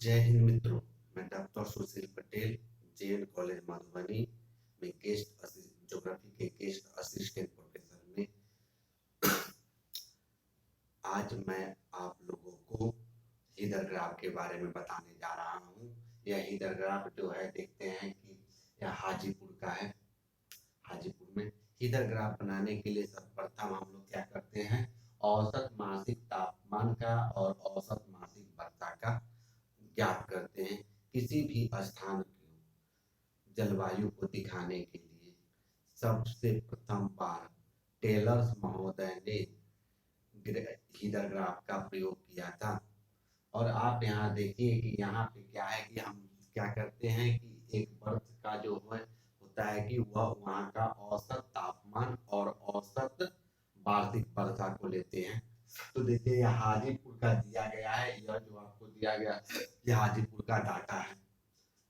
जय हिंद मित्रों। मैं डॉक्टर सुशील पटेल, जेएन कॉलेज मधुबनी में ज्योग्राफी के गेस्ट असिस्टेंट प्रोफेसर में आज मैं आप लोगों को हीदर ग्राफ के बारे में बताने जा रहा हूँ। यह हीदर ग्राफ जो है, देखते हैं कि यह हाजीपुर का है। हाजीपुर में हीदर ग्राफ बनाने के लिए सर्वप्रथम हम लोग क्या करते हैं, औसत मासिक तापमान का और औसत मासिक वर्षा का ज्ञात करते हैं। किसी भी स्थान की जलवायु को दिखाने के लिए सबसे प्रथम बार टेलर्स महोदय ने हीदर ग्राफ का प्रयोग किया था। और आप यहाँ देखिए कि यहाँ पे क्या है कि हम क्या करते हैं कि एक वर्ष का जो है होता है कि वह वहाँ का औसत तापमान और औसत वार्षिक वर्षा को लेते हैं। तो देखिए यह हाजीपुर का दिया गया है, यह जो आपको दिया गया यह हाजीपुर का डाटा है,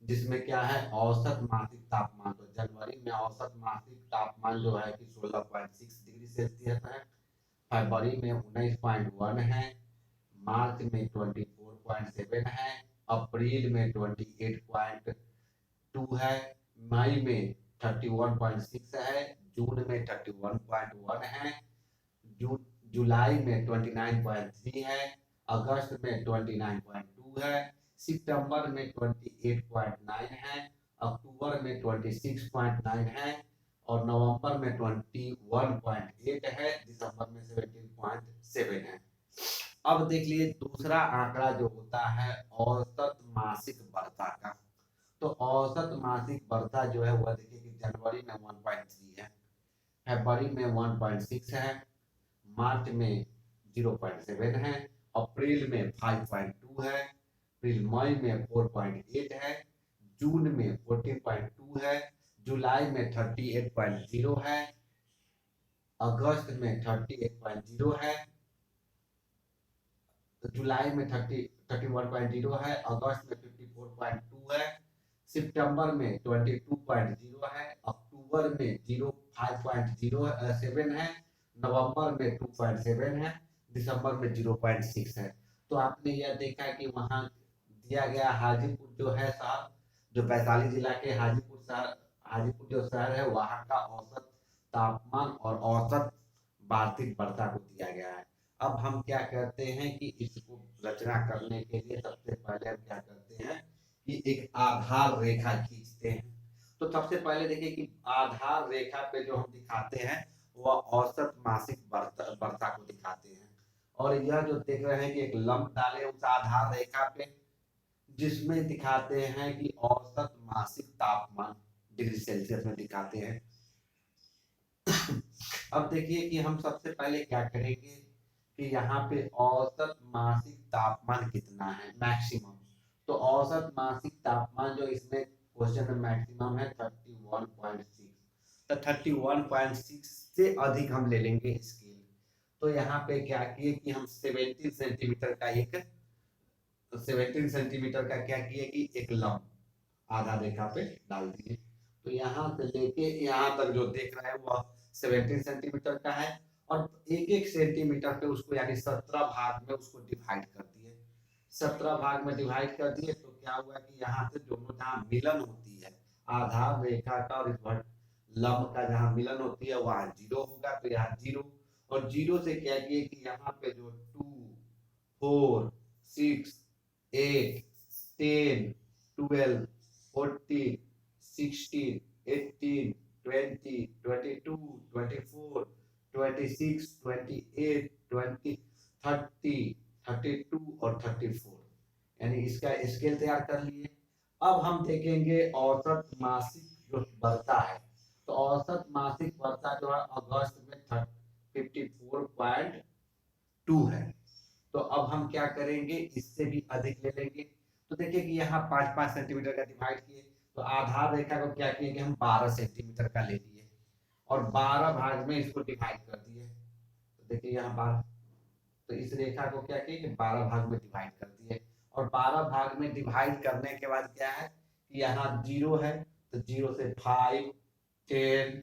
जिसमें क्या है औसत मासिक तापमान। तो जनवरी में औसत मासिक तापमान जो है कि 16.6 डिग्री सेल्सियस है, फरवरी में 19.1 है, मार्च में 24.7 है, अप्रैल में 28.2 है, मई में 31.6 है, जून में 31.1 है, जुलाई में 29.3 है, अगस्त में 29.2 है, सितंबर में 28.9 है, अक्टूबर में 26.9 है और नवंबर में 21.8 है, दिसंबर में 17.7 है। अब देख लीजिए दूसरा आंकड़ा जो होता है औसत मासिक वर्षा का। तो औसत मासिक वर्षा जो है वह देखिए कि जनवरी में 1.3 है, फरवरी में 1.6 है, मार्च में 0.7 है, अप्रैल में 5.2 है, फिर मई में 4.8 है, जून में 14.2 है, जुलाई में 38.0 है, अगस्त में 38.0 है, जुलाई में 31.0 है, अगस्त में 54.2 है, सितंबर में 22.0 है, अक्टूबर में 5.07 है, नवंबर में 2.7 है, दिसंबर में 0.6 है। तो आपने यह देखा कि वहां दिया गया हाजीपुर जो है शहर, जो वैशाली जिला के हाजीपुर जो शहर है वहां का औसत तापमान और औसत वार्षिक वर्षा को दिया गया है। अब हम क्या करते हैं कि इसको रचना करने के लिए सबसे पहले हम क्या करते हैं कि एक आधार रेखा खींचते हैं। तो सबसे पहले देखिए कि आधार रेखा पे जो हम दिखाते हैं वह औसत मासिक वर्षा को दिखाते हैं। और यह जो देख रहे हैं कि एक लंब डाले उस आधार रेखा पे, जिसमें दिखाते हैं कि औसत मासिक तापमान डिग्री सेल्सियस में दिखाते हैं। अब देखिए कि हम सबसे पहले क्या करेंगे कि यहाँ पे औसत मासिक तापमान कितना है, मैक्सिमम। तो औसत मासिक तापमान जो इसमें क्वेश्चन में मैक्सिमम है 31.6। तो 31.6 से अधिक हम ले लेंगे स्केल। तो यहाँ पे क्या किए कि हम 17 सेंटीमीटर का 17 सेंटीमीटर का क्या किए कि एक लंब आधा रेखा पे डाल दिए। तो यहाँ से लेके यहाँ तक जो देख रहे हैं वह 17 सेंटीमीटर का है। और एक एक सेंटीमीटर पे उसको यानी 17 भाग में उसको डिवाइड कर दिए। 17 भाग में डिवाइड कर दिए तो क्या हुआ कि यहाँ से दोनों जहाँ मिलन होती है आधार रेखा का और इस लंब का जहाँ मिलन होती है वहां 0 होगा, तो यहाँ 0। और 0 से क्या किए कि यहाँ पे जो 2, 4, 6, 8, 10, 12, 14, 16, 18, 20, 22, 24, 26, 28, 20, 30, 32 और 34, यानी इसका स्केल तैयार कर लिए। अब हम देखेंगे औसत मासिक जो वर्षा है। तो औसत मासिक वर्षा जो है अगस्त में 54.2 है। तो अब हम क्या करेंगे, इससे भी अधिक ले लेंगे। तो देखिए कि यहाँ 5-5 सेंटीमीटर का डिवाइड किए, तो आधार रेखा को क्या किए कि हम 12 सेंटीमीटर का ले लिए और 12 भाग में इसको डिवाइड कर दिए। तो देखिए यहाँ 12, तो इस रेखा को क्या किए कि 12 भाग में डिवाइड कर दिए। और 12 भाग में डिवाइड करने के बाद क्या है कि यहाँ 0 है, तो 0 से 5, 10,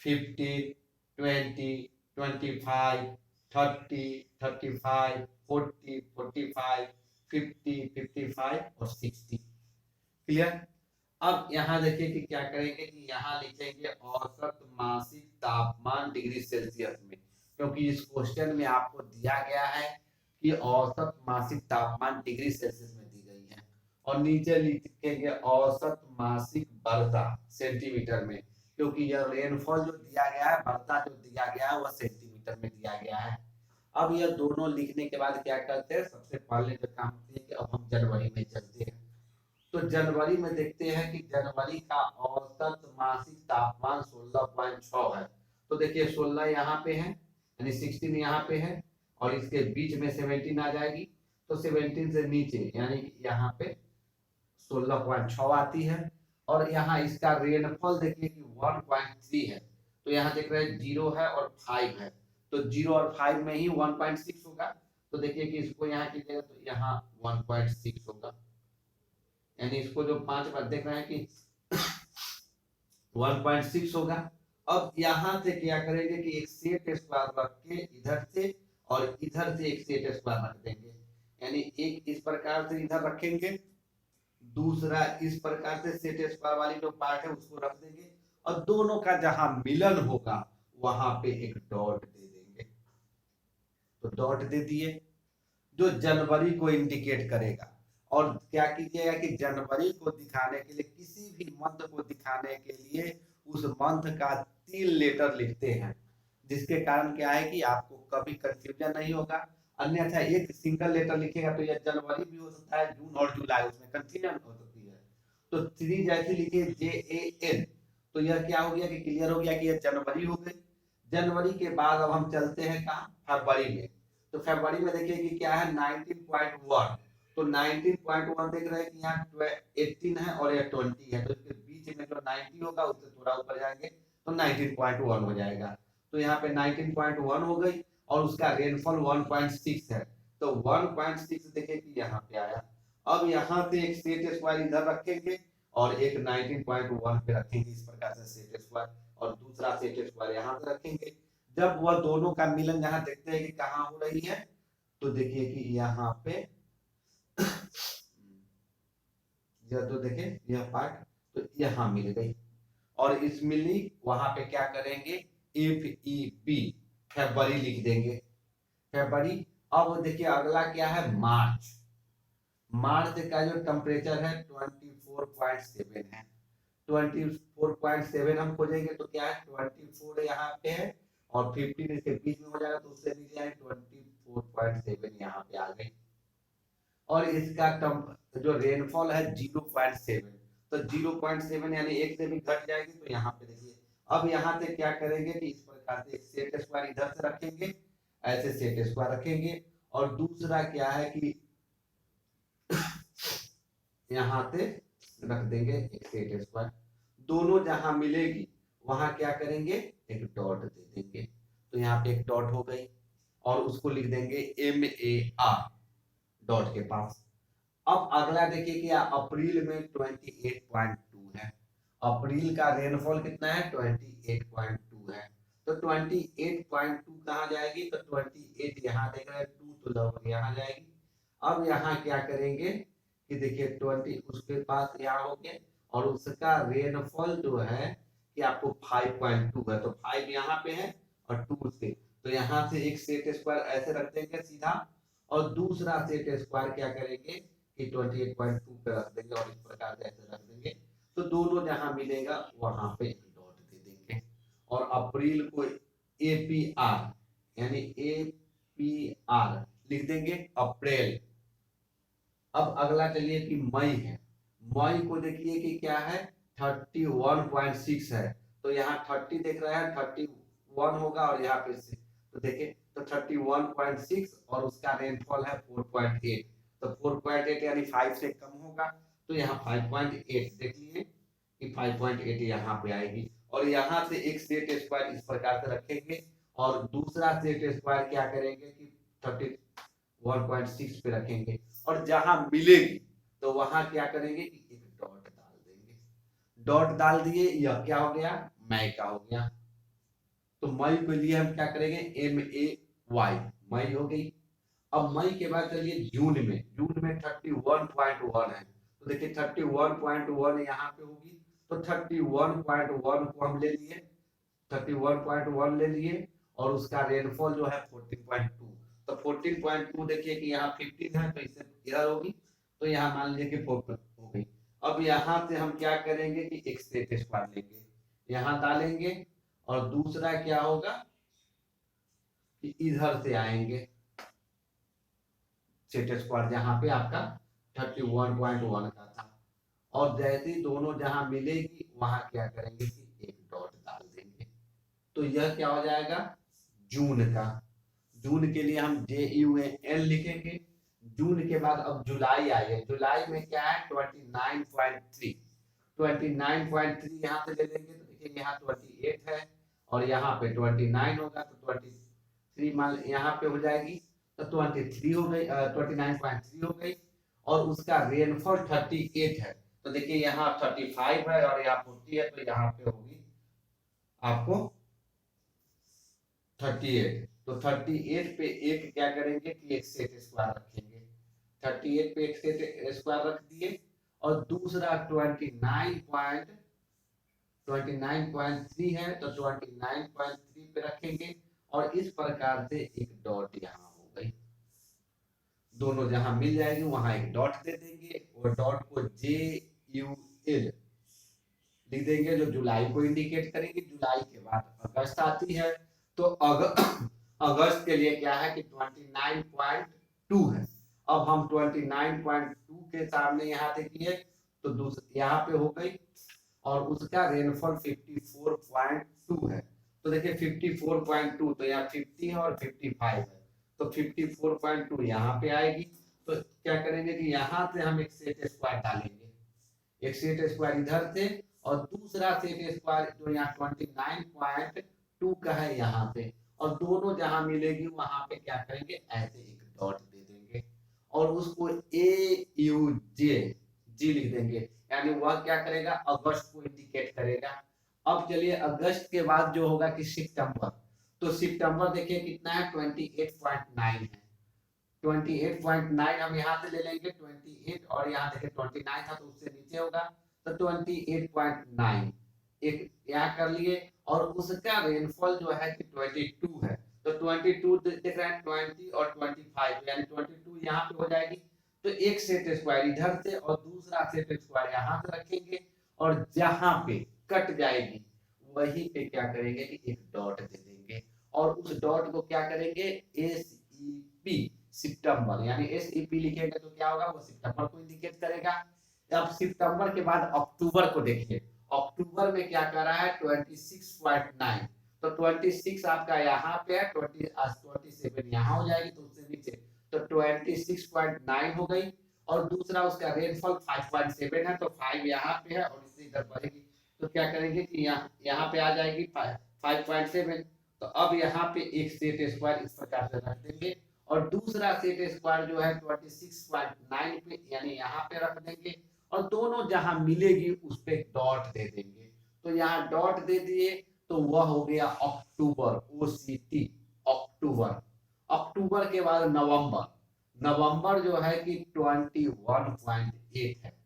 15, 20, 25, 30, 35, 40, 45, 50, 55 और 60। क्लियर। अब यहाँ देखिए कि क्या करेंगे कि यहाँ लिखेंगे औसत मासिक तापमान डिग्री सेल्सियस में, क्योंकि इस क्वेश्चन में आपको दिया गया है कि औसत मासिक तापमान डिग्री सेल्सियस में दी गई है। और नीचे लिखेंगे औसत मासिक वर्षा सेंटीमीटर में, क्योंकि यह रेनफॉल जो दिया गया है, वर्षा जो दिया गया है वह सेंटीमीटर में दिया गया है। अब यह दोनों लिखने के बाद क्या करते हैं, सबसे पहले जो काम करते हैं कि अब हम जनवरी में चलते हैं। तो जनवरी में देखते हैं कि जनवरी का औसत मासिक तापमान 16.6 है। तो देखिए 16 यहाँ पे है, यानी 16 यहाँ पे है, और इसके बीच में 17 आ जाएगी। तो 17 से नीचे यानी यहाँ पे 16.6 आती है। और यहाँ इसका रेनफॉल देखिए कि 1.3 है। तो यहाँ देख रहे हैं 0 है और 5 है, तो 0 और 5 में ही 1.6 होगा। तो देखिए कि इसको यहाँ कीजिएगा तो यहाँ 1.6 होगा, यानी इसको जो 5 बार देख रहे हैं कि 1.6 होगा। अब यहाँ से क्या करेंगे कि एक सेट स्क्वायर रख के इधर से और इधर से एक सेट स्क्वायर रख देंगे, यानी एक इस प्रकार से इधर रखेंगे, दूसरा इस प्रकार से सेट स्क्वायर वाली जो पार्ट है उसको रख देंगे, और दोनों का जहां मिलन होगा वहां पे एक डॉट दे देंगे। तो डॉट दे दिए जो जनवरी को इंडिकेट करेगा। और क्या कीजिएगा कि जनवरी को दिखाने के लिए, किसी भी मंथ को दिखाने के लिए उस मंथ का 3 लेटर लिखते हैं, जिसके कारण क्या है कि आपको कभी कंफ्यूजन नहीं होगा। अन्यथा एक सिंगल लेटर लिखेगा तो यह जनवरी भी हो सकता है, जून और जुलाई, उसमें कंफ्यूजन हो सकती है। तो 3 जैसे लिखिए JAN, तो यह क्या हो गया कि क्लियर हो गया कि यह जनवरी हो गई। जनवरी के बाद अब हम चलते हैं कहाँ, फरवरी में। तो फरवरी में देखिए कि क्या है 19.1। तो 19.1 देख रहे हैं कि यहाँ 18 है और यह 20 है, तो इसके बीच में जो 90 होगा उससे थोड़ा ऊपर जाएंगे तो 19.1 हो जाएगा। तो यहाँ पे 19.1 हो गई, और उसका रेनफॉल 1.6 है। तो 1.6 देखिए कि यहाँ पे आया। अब यहाँ से एक सेट स्क्वायर इधर रखेंगे और एक 19.1 पे रखेंगे, इस प्रकार से सेट स्क्वायर, और दूसरा सेट स्क्वायर यहाँ पे रखेंगे। जब वह दोनों का मिलन जहां देखते हैं कि कहाँ हो रही है, तो देखिए कि यहाँ पे यह तो देखें यह पार्ट, तो यहाँ मिल गई, और इस मिली वहां पे क्या करेंगे FEB फरवरी लिख देंगे, फरवरी। अब देखिए अगला क्या है मार्च। मार्च का जो टेम्परेचर है 24.7 है। 24.7 हम खोजेंगे तो क्या है 24 यहाँ पे है और 15 इसके बीच में हो जाएगा, तो उससे नीचे आए 24.7 यहाँ पे आ गई। और इसका जो रेनफॉल है 0.7, तो 0.7 यानी एक से भी घट जाएगी। तो यहाँ पे देखिए अब यहाँ से क्या करेंगे कि इस प्रकार से एक सेट स्क्वायर इधर से रखेंगे, ऐसे सेट स्क्वायर रखेंगे, और दूसरा क्या है कि यहाँ से रख देंगे एक सेट स्क्वायर। दोनों जहां मिलेगी वहां क्या करेंगे एक डॉट दे देंगे। तो यहाँ पे एक डॉट हो गई, और उसको लिख देंगे MAR डॉट के पास। अब अगला देखिए कि अप्रैल में 28.2 है। अप्रैल का रेनफॉल कितना है 28.2 है। तो 28.2 कहाँ जाएगी, तो 28 यहाँ देख रहे हैं 2 तो लगभग यहाँ जाएगी। अब यहाँ क्या करेंगे कि देखिए 20 उसके पास यहाँ हो गए, और उसका रेनफॉल जो है कि आपको 5.2 है, तो 5 यहाँ पे है और 2 से, तो यहाँ से एक सेट स्क्वायर ऐसे रख देंगे सीधा, और दूसरा सेट स्क्वायर क्या करेंगे कि 28.2 पे रख देंगे, और इस प्रकार से ऐसे रख देंगे। तो दोनों जहां मिलेगा वहां पे एक डॉट दे देंगे, और अप्रैल को APR यानी APR लिख देंगे अप्रैल। अब अगला चलिए कि मई है। मई को देखिए कि क्या है 31.6 है, तो यहाँ 30 देख रहा है 31 होगा और यहाँ पे तो देखिए तो 31.6 और उसका रेनफॉल है 4.8, तो 4.8 यानी 5 से कम होगा, तो यहाँ 5.8 देख लिए कि 5.8 यहाँ पे आएगी। और यहाँ से एक सेट स्क्वायर इस प्रकार से रखेंगे, और दूसरा सेट स्क्वायर क्या करेंगे कि 31.6 पे रखेंगे, और जहां मिलेगी तो वहां क्या करेंगे कि एक डॉट डाल देंगे। डॉट डाल दिए, यह क्या हो गया मई का हो गया। तो मई के लिए हम क्या करेंगे MAY, मई हो गई। अब मई के बाद चलिए जून में 31.1 है, तो देखिए 31.1 यहाँ पे होगी, तो 31.1 को हम ले लिए, 31.1 ले लिए, और उसका रेनफॉल जो है 14.2, तो 14.2 देखिए कि यहाँ 15 है तो इससे इधर होगी, तो यहाँ मान लीजिए कि 4 हो गई। अब यहाँ से हम क्या करेंगे कि एक सेट स्क्वायर लेंगे, यहाँ डालेंगे, और दूसरा क्या होगा कि इधर से आएंगे सेट स्क्वायर जहाँ पे आपका 31.1 का था, और जैसे ही दोनों जहां मिलेगी वहां क्या करेंगे कि एक डॉट डाल देंगे, तो यह क्या हो जाएगा जून का। जून के लिए हम JUN लिखेंगे। जून के बाद अब जुलाई आई है, जुलाई में क्या है 29.3, 29.3 यहाँ से ले लेंगे, तो देखिए यहाँ 28 है और यहाँ पे 29 होगा, तो 23 मान यहाँ पे हो जाएगी, तो 23 हो गई, 29.3 हो गई, और उसका रेनफॉल 38 है, तो देखिए यहाँ 35 है और यहाँ 40 है, तो यहाँ पे होगी आपको 38, तो 38 पे एक क्या करेंगे कि एक सेट स्क्वायर रखेंगे, 38 पे एक सेट स्क्वायर रख दिए, और दूसरा 29.3 है, तो 29.3 पे रखेंगे, और इस प्रकार से एक डॉट यहाँ हो गई, दोनों जहां मिल जाएगी वहां एक डॉट दे देंगे, और डॉट को JUL लिख देंगे, जो जुलाई को इंडिकेट करेंगे। जुलाई के बाद अगस्त आती है, तो अगस्त के लिए क्या है कि 29.2 है, अब हम 29.2 के सामने यहाँ देखिए, तो यहाँ पे हो गई, और उसका रेनफॉल 54.2 है, तो देखिए 54.2, तो यहाँ 50 है और 55 है, तो 54.2 यहाँ पे आएगी, तो क्या करेंगे कि यहाँ से हम एक सेट स्क्वायर डालेंगे, एक सेट स्क्वायर इधर से, और दूसरा सेट स्क्वायर जो यहाँ 29.2 का है यहाँ पे, और दोनों जहां मिलेगी वहां पे क्या करेंगे ऐसे एक डॉट दे देंगे, और उसको AUJ लिख देंगे, यानी वह क्या करेगा अगस्त को इंडिकेट करेगा। अब चलिए अगस्त के बाद जो होगा कि सितंबर, तो सितंबर देखिए कितना है 28.9 है, 28.9 हम यहाँ से ले लेंगे 28, और यहाँ देखिए 29 था तो उससे नीचे होगा, तो 28.9 एक यहाँ कर लिए, और उसका रेनफॉल जो है कि 22 है, तो 22 देख रहे हैं 20 और 25, यानी 22 यहाँ पे हो जाएगी, तो एक सेट स्क्वायर इधर से और दूसरा सेट स्क्वायर यहाँ से रखेंगे, और जहां पे कट जाएगी वहीं पे क्या करेंगे कि एक डॉट दे देंगे, और उस डॉट को क्या करेंगे SEP सितंबर, यानी SEP लिखेंगे तो क्या होगा वो सितंबर को इंडिकेट करेगा। अब सितंबर के बाद अक्टूबर को देखिए, अक्टूबर में क्या कर रहा है 26.9, तो 26 आपका यहाँ पे है, 27 यहाँ हो जाएगी, तो उससे नीचे, तो 26.9 हो गई, और दूसरा उसका रेनफॉल 5.7 है, तो 5 यहाँ पे है और इससे इधर बढ़ेगी, तो क्या करेंगे कि यहाँ पे आ जाएगी 5.7, तो अब यहाँ पे एक सेट स्क्वायर इस प्रकार से रख देंगे, और दूसरा सेट स्क्वायर जो है 26.9 पे यानी यहाँ पे रख देंगे, और दोनों जहां मिलेगी उस पे डॉट दे देंगे, तो यहाँ डॉट दे दिए, तो वह हो गया अक्टूबर OCT अक्टूबर। अक्टूबर के बाद नवंबर, नवंबर जो है कि 21.8 है,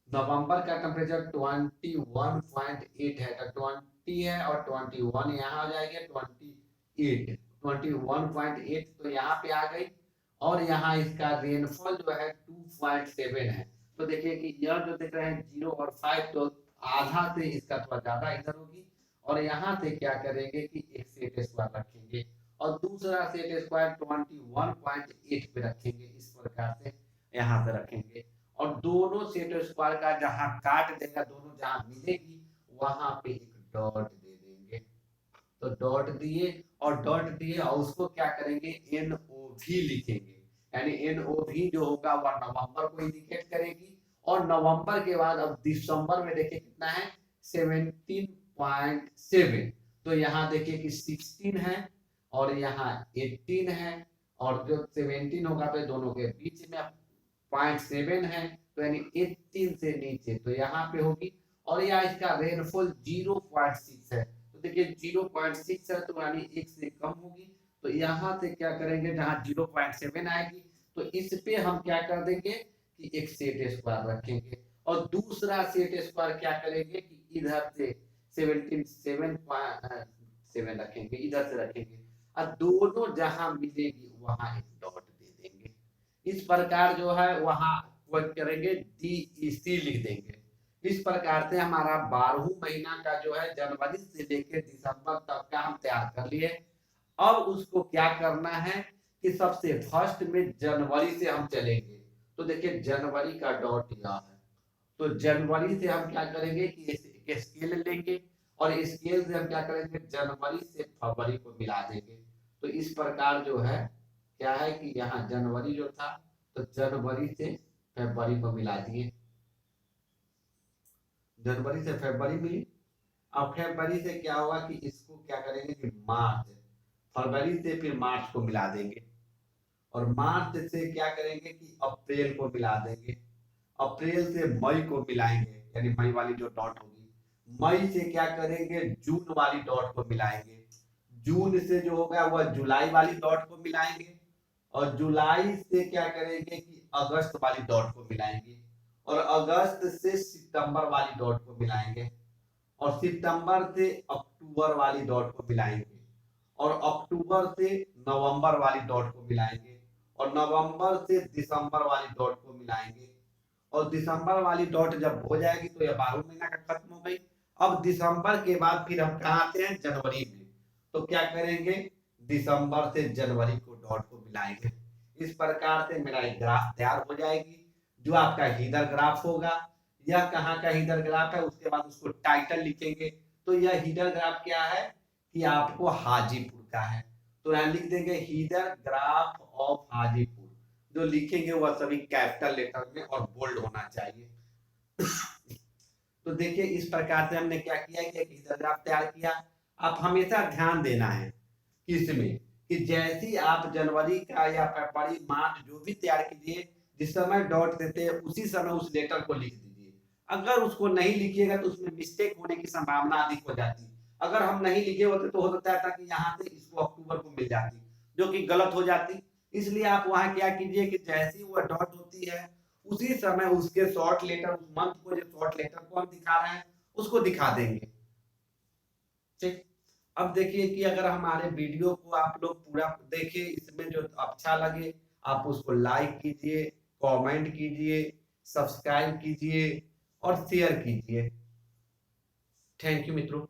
नवंबर का टेम्परेचर 21.8 है, तो 20 है और 21 यहाँ आ जाएगा 28, 21.8 तो यहाँ पे आ गई, और यहाँ इसका रेनफॉल जो है 2.7 है, तो देखिए कि यह जो देख रहे हैं 0 और 5, तो आधा से इसका थोड़ा ज्यादा इधर होगी, और यहाँ से क्या करेंगे कि एक सेट स्क्वायर रखेंगे, और दूसरा सेट स्क्वायर 21.8 पे रखेंगे, इस प्रकार से यहाँ से रखेंगे, और दोनों सेट स्क्वायर का जहां काट देगा, दोनों जहां मिलेगी वहां पे एक डॉट दे देंगे, तो डॉट दिए, और डॉट दिए और उसको क्या करेंगे NOV लिखेंगे, यानी NOV जो होगा वह नवंबर को इंडिकेट करेगी, और नवंबर के बाद अब दिसंबर में देखिए कितना है 17.7, तो यहाँ देखिए कि 16 है और यहाँ 18 है, और जो 17 होगा तो दोनों के बीच में 0.7 है, तो यानी 18 से नीचे तो यहाँ पे होगी, और यहाँ इसका रेनफॉल 0.6 है, तो देखिए 0.6 है तो यानी एक से कम होगी, तो यहाँ से क्या करेंगे, जहाँ 0.7 आएगी तो इस पे हम क्या कर देंगे कि एक सेट स्क्वायर रखेंगे, और दूसरा सेट स्क्वायर क्या करेंगे कि इधर से 7.7 रखेंगे, इधर से रखेंगे, और दोनों जहां मिलेगी वहां एक डॉट दे देंगे। इस प्रकार जो है वहां वर्क करेंगे, डी सी लिख देंगे। इस प्रकार से हमारा 12वां महीना का जो है जनवरी से लेकर दिसंबर तक का हम तैयार कर लिए। अब उसको क्या करना है कि सबसे फर्स्ट में जनवरी से हम चलेंगे। तो देखिए जनवरी का डॉट यहाँ है, तो जनवरी से हम क्या करेंगे कि एक स्केल लेंगे, और स्केल से हम क्या करेंगे जनवरी से फरवरी को मिला देंगे। तो इस प्रकार जो है क्या है कि यहाँ जनवरी जो था तो जनवरी से फरवरी को मिला दिए, जनवरी से फरवरी मिली। अब फरवरी से क्या हुआ कि इसको क्या करेंगे कि मार्च, फरवरी से फिर मार्च को मिला देंगे, और मार्च से क्या करेंगे कि अप्रैल को मिला देंगे, अप्रैल से मई को मिलाएंगे, यानी मई वाली जो डॉट होगी, मई से क्या करेंगे जून वाली डॉट को मिलाएंगे, जून से जो होगा वह जुलाई वाली डॉट को मिलाएंगे, और जुलाई से क्या करेंगे कि अगस्त वाली डॉट को मिलाएंगे, और अगस्त से सितंबर वाली डॉट को मिलाएंगे, और सितंबर से अक्टूबर वाली डॉट को मिलाएंगे, और अक्टूबर से नवंबर वाली डॉट को मिलाएंगे, और नवंबर से दिसंबर वाली डॉट को मिलाएंगे, और दिसंबर वाली डॉट जब हो जाएगी तो यह 12 महीना का खत्म हो गई। अब दिसंबर के बाद फिर हम कहाँ आते हैं जनवरी में, तो क्या करेंगे दिसंबर से जनवरी को डॉट को मिलाएंगे। इस प्रकार से मेरा एक ग्राफ तैयार हो जाएगी, जो आपका हीडर ग्राफ होगा। यह कहाँ का हीडर ग्राफ है, उसके बाद उसको टाइटल लिखेंगे। तो यह हीडर ग्राफ क्या है कि आपको हाजीपुर का है, तो यहाँ लिख देंगे हीडर ग्राफ ऑफ हाजीपुर। जो लिखेंगे वह सभी कैपिटल लेटर में और बोल्ड होना चाहिए। तो देखिए इस प्रकार से हमने क्या किया कि एक हीडर ग्राफ तैयार किया। आप हमेशा ध्यान देना है इसमें कि जैसे ही आप जनवरी का या फरवरी मार्च जो भी तैयार कीजिए, जिस समय डॉट देते हैं उसी समय उस लेटर को लिख दीजिए। अगर उसको नहीं लिखिएगा तो उसमें मिस्टेक होने की संभावना अधिक हो जाती है। अगर हम नहीं लिखे होते तो हो सकता था कि यहाँ से इसको अक्टूबर को मिल जाती, जो कि गलत हो जाती। इसलिए आप वहां क्या कीजिए कि जैसी वो डॉट होती है उसी समय उसके शॉर्ट लेटर, उस मंथ को जो शॉर्ट लेटर को हम दिखा रहे हैं उसको दिखा देंगे। ठीक, अब देखिए कि अगर हमारे वीडियो को आप लोग पूरा देखिए, इसमें जो अच्छा लगे आप उसको लाइक कीजिए, कमेंट कीजिए, सब्सक्राइब कीजिए और शेयर कीजिए। थैंक यू मित्रों।